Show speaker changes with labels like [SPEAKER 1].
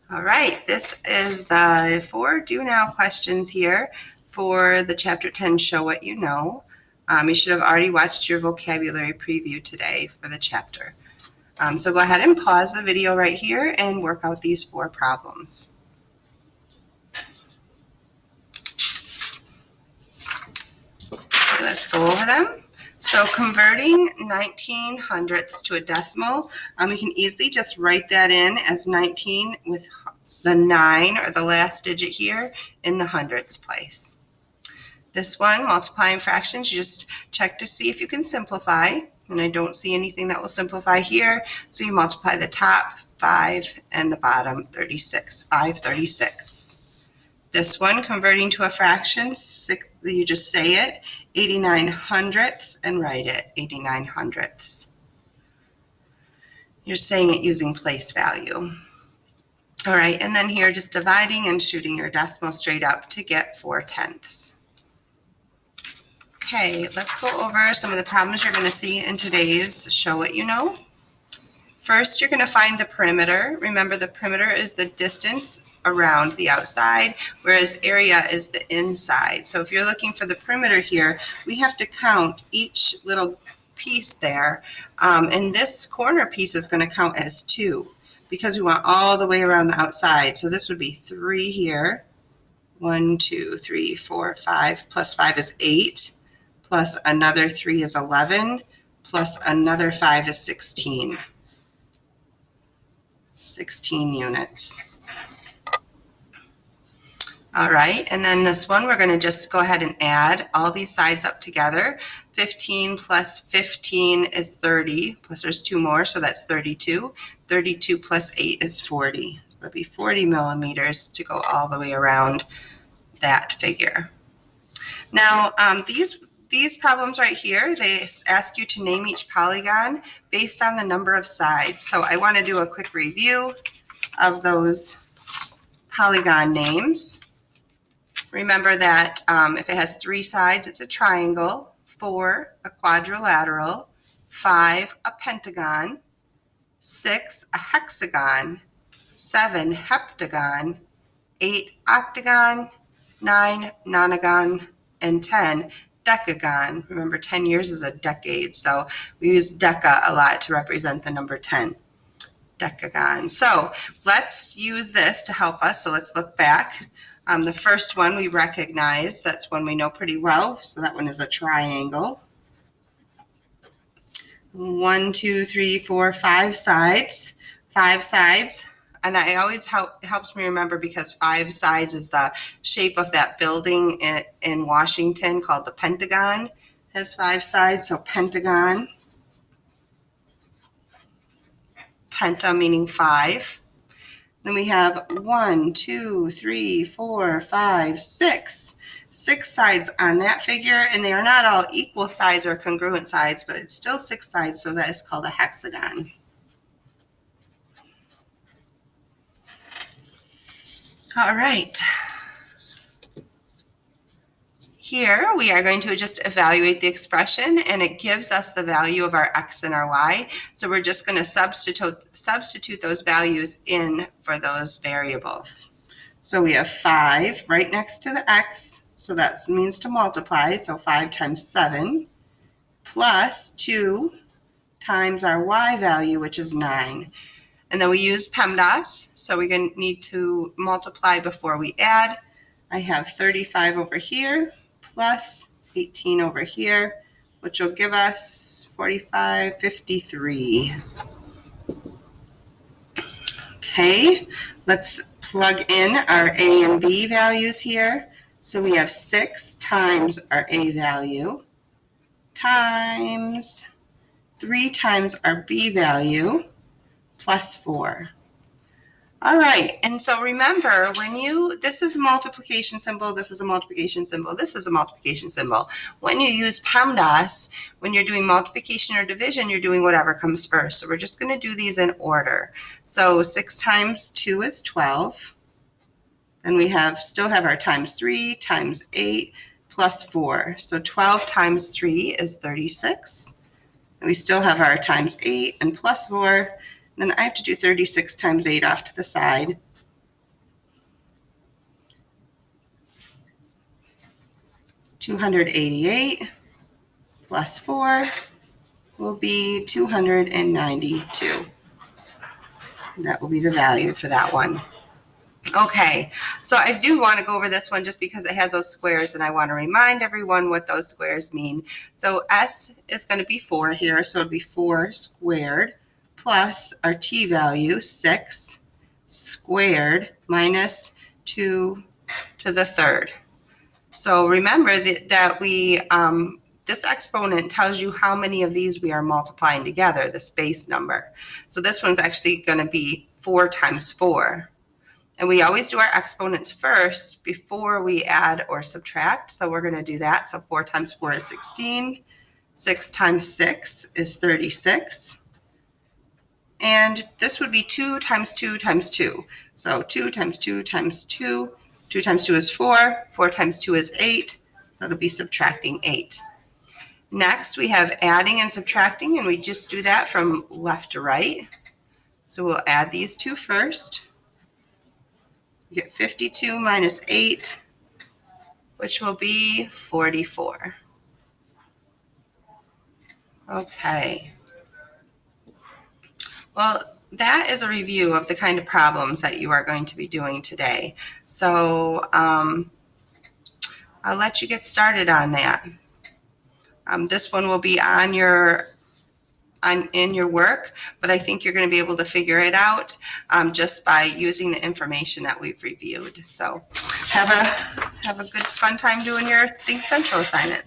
[SPEAKER 1] All right, this is the 4 do now questions here for the Chapter 10 Show What You Know. You should have already watched your vocabulary preview today for the chapter. So go ahead and pause the video right here and work out these 4 problems. Okay, let's go over them. So converting 19 hundredths to a decimal, we can easily just write that in as 19 with the 9 or the last digit here in the hundredths place. This one, multiplying fractions, you just check to see if you can simplify, and I don't see anything that will simplify here, so you multiply the top 5 and the bottom 36, 536. This one, converting to a fraction, you just say it, 89 hundredths, and write it, 89 hundredths. You're saying it using place value. All right, and then here just dividing and shooting your decimal straight up to get 4 tenths. Okay, let's go over some of the problems you're going to see in today's Show What You Know. First, you're going to find the perimeter. Remember, the perimeter is the distance around the outside, whereas area is the inside. So if you're looking for the perimeter here, we have to count each little piece there. And this corner piece is going to count as 2 because we want all the way around the outside. So this would be 3 here. 1, 2, 3, 4, 5, plus 5 is 8, plus another 3 is 11, plus another 5 is 16. 16 units. All right, and then this one, we're going to just go ahead and add all these sides up together. 15 plus 15 is 30, plus there's 2 more, so that's 32. 32 plus 8 is 40. So that'd be 40 millimeters to go all the way around that figure. Now, these problems right here, they ask you to name each polygon based on the number of sides. So I want to do a quick review of those polygon names. Remember that if it has 3 sides, it's a triangle, 4, a quadrilateral, 5, a pentagon, 6, a hexagon, 7, heptagon, 8, octagon, 9, nonagon, and 10, decagon. Remember, 10 years is a decade, so we use deca a lot to represent the number 10, decagon. So let's use this to help us. So let's look back. The first one we recognize, that's one we know pretty well, so that one is a triangle. 1, 2, 3, 4, 5 sides. 5 sides. And it helps me remember because 5 sides is the shape of that building in Washington called the Pentagon. It has 5 sides, so pentagon. Penta meaning 5. Then we have 1, 2, 3, 4, 5, 6. 6 sides on that figure, and they are not all equal sides or congruent sides, but it's still 6 sides, so that is called a hexagon. All right. Here we are going to just evaluate the expression, and it gives us the value of our x and our y. So we're just going to substitute those values in for those variables. So we have 5 right next to the x, so that means to multiply. So 5 times 7 plus 2 times our y value, which is 9. And then we use PEMDAS, so we're going to need to multiply before we add. I have 35 over here plus 18 over here, which will give us 45, 53. Okay, let's plug in our a and b values here. So we have 6 times our a value times 3 times our b value plus 4. All right, and so remember, this is a multiplication symbol, this is a multiplication symbol, this is a multiplication symbol. When you use PEMDAS, when you're doing multiplication or division, you're doing whatever comes first. So we're just going to do these in order. So 6 times 2 is 12. Then we still have our times 3 times 8 plus 4. So 12 times 3 is 36. And we still have our times 8 and plus 4. Then I have to do 36 times 8 off to the side. 288 plus 4 will be 292. That will be the value for that one. Okay, so I do want to go over this one just because it has those squares, and I want to remind everyone what those squares mean. So S is going to be 4 here, so it'll be 4 squared plus our t value, 6 squared minus 2 to the third. So remember that we this exponent tells you how many of these we are multiplying together, this base number. So this one's actually going to be 4 times 4. And we always do our exponents first before we add or subtract. So we're going to do that. So 4 times 4 is 16. 6 times 6 is 36. And this would be 2 times 2 times 2. So 2 times 2 times 2. 2 times 2 is 4. 4 times 2 is 8. That'll be subtracting 8. Next, we have adding and subtracting, and we just do that from left to right. So we'll add these two first. You get 52 minus 8, which will be 44. Okay. Well, that is a review of the kind of problems that you are going to be doing today. So I'll let you get started on that. This one will be on in your work, but I think you're going to be able to figure it out just by using the information that we've reviewed. So have a good fun time doing your Think Central assignment.